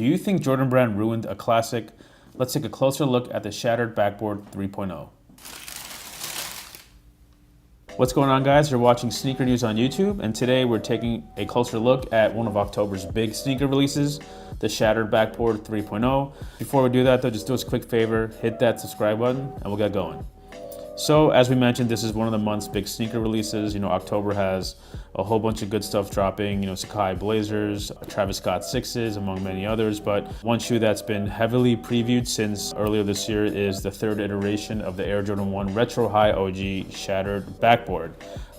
Do you think Jordan Brand ruined a classic? Let's take a closer look at the Shattered Backboard 3.0. What's going on, guys? You're watching Sneaker News on YouTube, and today we're taking a closer look at one of October's big sneaker releases, the Shattered Backboard 3.0. Before we do that though, just do us a quick favor, hit that subscribe button and we'll get going. So as we mentioned, this is one of the month's big sneaker releases. October has a whole bunch of good stuff dropping, Sacai Blazers, Travis Scott 6s, among many others. But one shoe that's been heavily previewed since earlier this year is the third iteration of the Air Jordan 1 Retro High OG Shattered Backboard.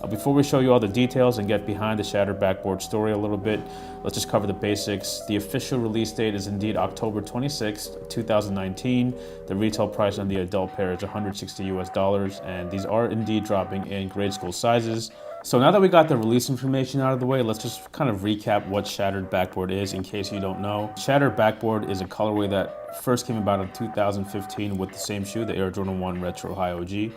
Before we show you all the details and get behind the Shattered Backboard story a little bit, let's just cover the basics. The official release date is indeed October 26th, 2019. The retail price on the adult pair is $160 US, and these are indeed dropping in grade school sizes. So now that we got the release information out of the way, let's just kind of recap what Shattered Backboard is in case you don't know. Shattered Backboard is a colorway that first came about in 2015 with the same shoe, the Air Jordan 1 Retro High OG.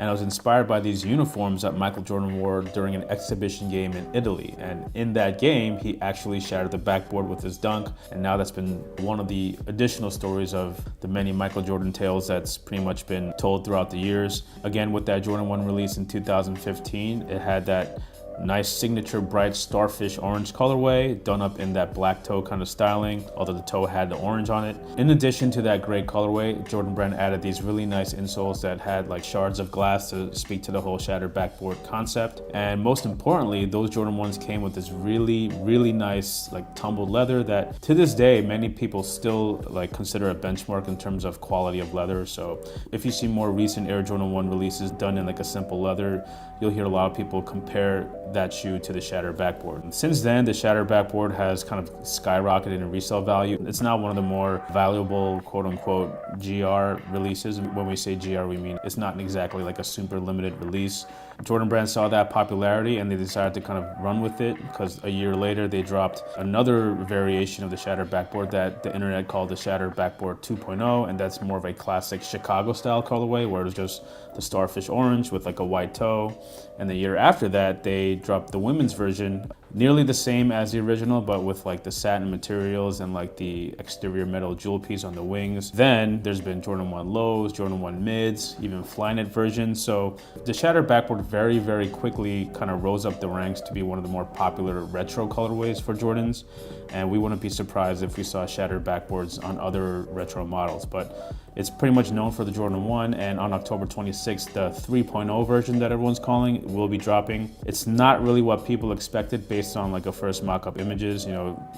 And I was inspired by these uniforms that Michael Jordan wore during an exhibition game in Italy. And in that game, he actually shattered the backboard with his dunk. And now that's been one of the additional stories of the many Michael Jordan tales that's pretty much been told throughout the years. Again, with that Jordan 1 release in 2015, it had that nice signature bright starfish orange colorway done up in that black toe kind of styling, although the toe had the orange on it. In addition to that great colorway, Jordan Brand added these really nice insoles that had like shards of glass to speak to the whole Shattered Backboard concept. And most importantly, those Jordan 1s came with this really nice like tumbled leather that to this day many people still like consider a benchmark in terms of quality of leather. So if you see more recent Air Jordan 1 releases done in like a simple leather, you'll hear a lot of people compare that shoe to the Shattered Backboard. And since then, the Shattered Backboard has kind of skyrocketed in resale value. It's now one of the more valuable quote-unquote GR releases. When we say GR, we mean it's not exactly like a super limited release. Jordan Brand saw that popularity and they decided to kind of run with it, because a year later they dropped another variation of the Shattered Backboard that the internet called the Shattered Backboard 2.0, and that's more of a classic Chicago style colorway where it's just the starfish orange with like a white toe. And the year after that they dropped the women's version, nearly the same as the original but with like the satin materials and like the exterior metal jewel piece on the wings. Then there's been Jordan 1 lows, Jordan 1 mids, even Flyknit versions. So the Shattered Backboard very quickly kind of rose up the ranks to be one of the more popular retro colorways for Jordans, and we wouldn't be surprised if we saw Shattered Backboards on other retro models. But it's pretty much known for the Jordan 1, and on October 26th, the 3.0 version that everyone's calling will be dropping. It's not really what people expected based on like a first mock-up images.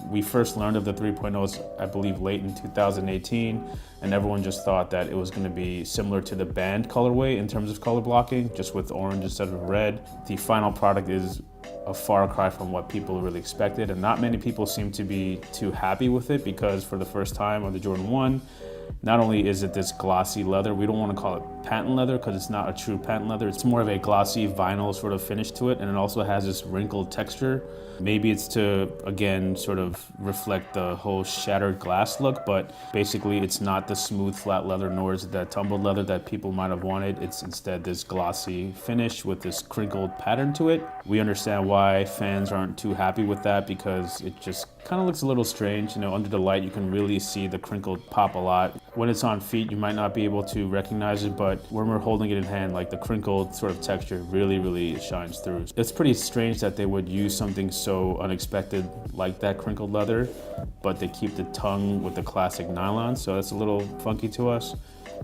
We first learned of the 3.0s, I believe, late in 2018, and everyone just thought that it was going to be similar to the band colorway in terms of color blocking, just with orange instead of red. The final product is a far cry from what people really expected, and not many people seem to be too happy with it, because for the first time on the Jordan 1, not only is it this glossy leather, we don't want to call it patent leather because it's not a true patent leather. It's more of a glossy vinyl sort of finish to it, and it also has this wrinkled texture. Maybe it's to, again, sort of reflect the whole shattered glass look, but basically it's not the smooth flat leather, nor is it that tumbled leather that people might have wanted. It's instead this glossy finish with this crinkled pattern to it. We understand why fans aren't too happy with that, because it just kind of looks a little strange. Under the light you can really see the crinkled pop a lot. When it's on feet you might not be able to recognize it, but when we're holding it in hand, like the crinkled sort of texture really shines through. It's pretty strange that they would use something so unexpected like that crinkled leather, but they keep the tongue with the classic nylon, so that's a little funky to us.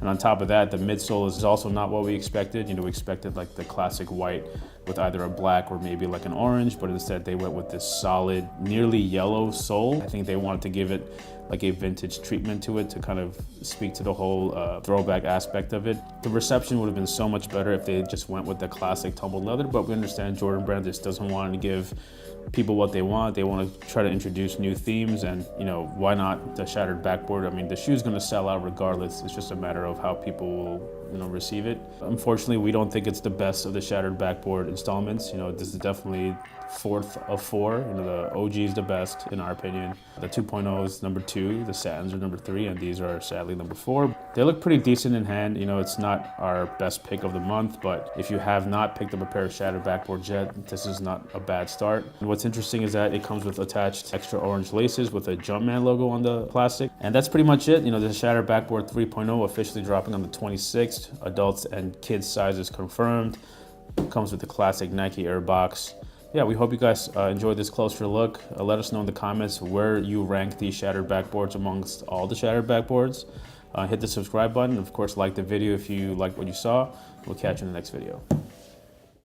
And on top of that, the midsole is also not what we expected. We expected like the classic white with either a black or maybe like an orange, but instead they went with this solid, nearly yellow sole. I think they wanted to give it like a vintage treatment to it to kind of speak to the whole throwback aspect of it. The reception would have been so much better if they just went with the classic tumbled leather, but we understand Jordan Brand just doesn't want to give people what they want. They want to try to introduce new themes, and why not the Shattered Backboard? I mean, the shoe's going to sell out regardless. It's just a matter of how people will receive it. Unfortunately, we don't think it's the best of the Shattered Backboard installments. This is definitely fourth of four. You know, the OG is the best in our opinion. The 2.0 is number 2, the Satins are number 3, and these are sadly number 4. They look pretty decent in hand. You know, it's not our best pick of the month, but if you have not picked up a pair of shattered backboards yet, this is not a bad start. And what's interesting is that it comes with attached extra orange laces with a Jumpman logo on the plastic. And that's pretty much it. You know, the Shattered Backboard 3.0 officially dropping on the 26th. Adults and kids sizes confirmed. Comes with the classic Nike Air box. Yeah, we hope you guys enjoyed this closer look. Let us know in the comments where you rank these shattered backboards amongst all the shattered backboards. Hit the subscribe button. Of course, like the video if you like what you saw. We'll catch you in the next video.